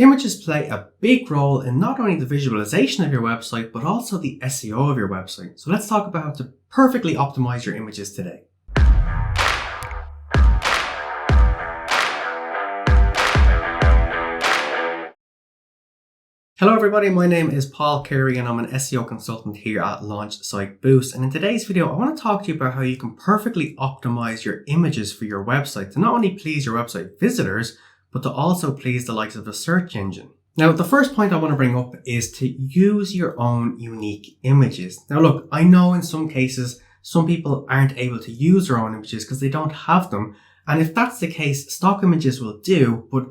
Images play a big role in not only the visualization of your website, but also the SEO of your website. So let's talk about how to perfectly optimize your images today. Hello everybody, my name is Paul Carey and I'm an SEO consultant here at Launch Site Boost. And in today's video, I want to talk to you about how you can perfectly optimize your images for your website to not only please your website visitors, but to also please the likes of a search engine. Now, the first point I want to bring up is to use your own unique images. Now look, I know in some cases, some people aren't able to use their own images because they don't have them. And if that's the case, stock images will do, but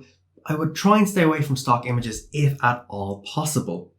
I would try and stay away from stock images if at all possible.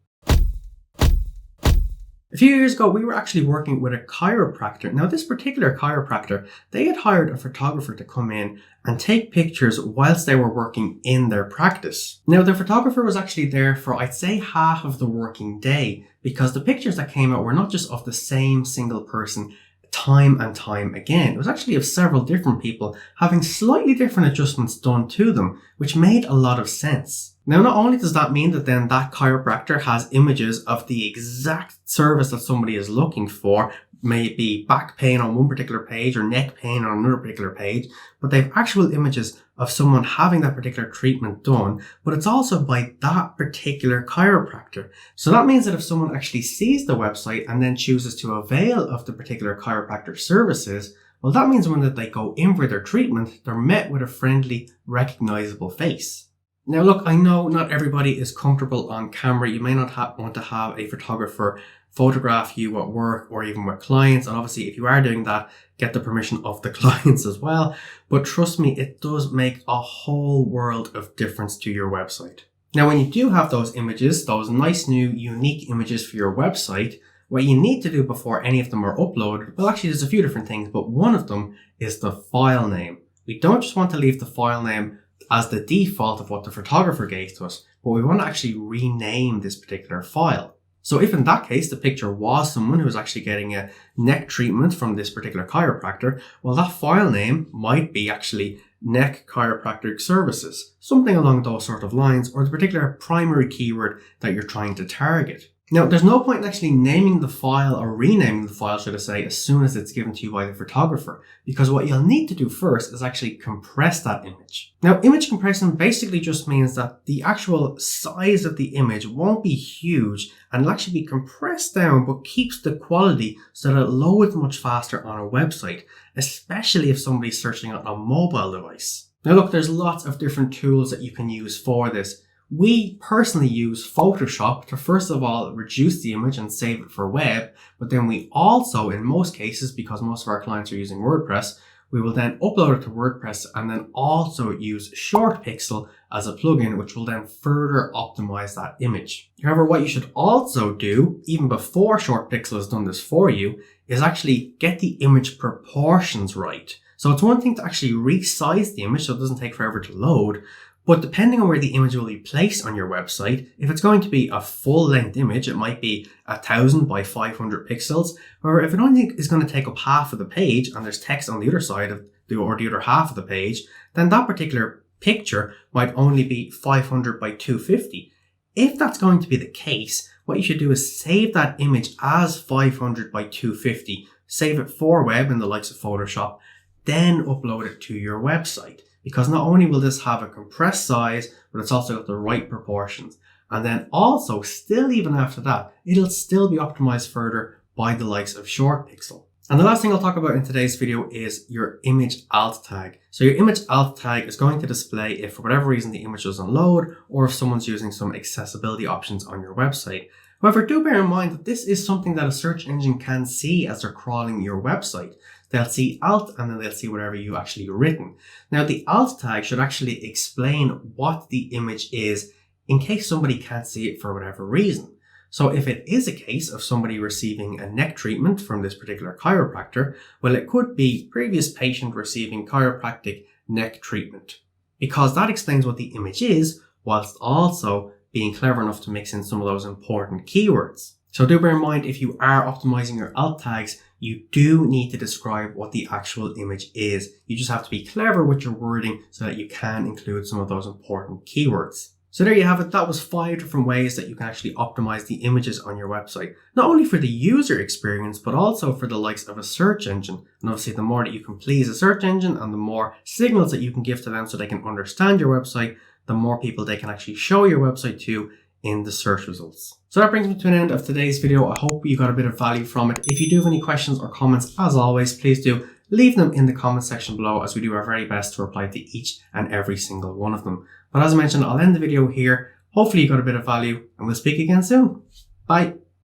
A few years ago, we were actually working with a chiropractor. Now, this particular chiropractor, they had hired a photographer to come in and take pictures whilst they were working in their practice. Now, the photographer was actually there for, I'd say, half of the working day because the pictures that came out were not just of the same single person time and time again. It was actually of several different people having slightly different adjustments done to them, which made a lot of sense. Now, not only does that mean that then that chiropractor has images of the exact service that somebody is looking for, may it be back pain on one particular page or neck pain on another particular page, but they have actual images of someone having that particular treatment done, but it's also by that particular chiropractor. So that means that if someone actually sees the website and then chooses to avail of the particular chiropractor services, well, that means when they go in for their treatment, they're met with a friendly, recognizable face. Now look, I know not everybody is comfortable on camera. You may not want to have a photographer photograph you at work or even with clients. And obviously, if you are doing that, get the permission of the clients as well. But trust me, it does make a whole world of difference to your website. Now, when you do have those images, those nice new unique images for your website, what you need to do before any of them are uploaded, well, actually, there's a few different things, but one of them is the file name. We don't just want to leave the file name as the default of what the photographer gave to us, but we want to actually rename this particular file. So if in that case, the picture was someone who was actually getting a neck treatment from this particular chiropractor, well, that file name might be actually neck chiropractic services, something along those sort of lines, or the particular primary keyword that you're trying to target. Now, there's no point in actually naming the file or renaming the file, should I say, as soon as it's given to you by the photographer, because what you'll need to do first is actually compress that image. Now, image compression basically just means that the actual size of the image won't be huge and it'll actually be compressed down, but keeps the quality so that it loads much faster on a website, especially if somebody's searching on a mobile device. Now, look, there's lots of different tools that you can use for this. We personally use Photoshop to first of all reduce the image and save it for web, but then we also, in most cases, because most of our clients are using WordPress, we will then upload it to WordPress and then also use Short Pixel as a plugin, which will then further optimize that image. However, what you should also do, even before Short Pixel has done this for you, is actually get the image proportions right. So it's one thing to actually resize the image so it doesn't take forever to load, but depending on where the image will be placed on your website, if it's going to be a full-length image, it might be 1000 by 500 pixels. However, if it only is going to take up half of the page and there's text on the other side of the other half of the page, then that particular picture might only be 500 by 250. If that's going to be the case, what you should do is save that image as 500 by 250, save it for web in the likes of Photoshop, then upload it to your website. Because not only will this have a compressed size, but it's also got the right proportions. And then also, still even after that, it'll still be optimized further by the likes of Short Pixel. And the last thing I'll talk about in today's video is your image alt tag. So your image alt tag is going to display if for whatever reason the image doesn't load, or if someone's using some accessibility options on your website. However, do bear in mind that this is something that a search engine can see as they're crawling your website. They'll see alt and then they'll see whatever you actually written. Now, the alt tag should actually explain what the image is in case somebody can't see it for whatever reason. So if it is a case of somebody receiving a neck treatment from this particular chiropractor, well, it could be previous patient receiving chiropractic neck treatment, because that explains what the image is, whilst also being clever enough to mix in some of those important keywords. So do bear in mind, if you are optimizing your alt tags, you do need to describe what the actual image is. You just have to be clever with your wording so that you can include some of those important keywords. So there you have it. That was 5 different ways that you can actually optimize the images on your website, not only for the user experience, but also for the likes of a search engine. And obviously the more that you can please a search engine and the more signals that you can give to them so they can understand your website, the more people they can actually show your website to in the search results. So that brings me to an end of today's video. I hope you got a bit of value from it. If you do have any questions or comments, as always, please do leave them in the comment section below, as we do our very best to reply to each and every single one of them. But as I mentioned, I'll end the video here. Hopefully you got a bit of value, and we'll speak again soon. Bye.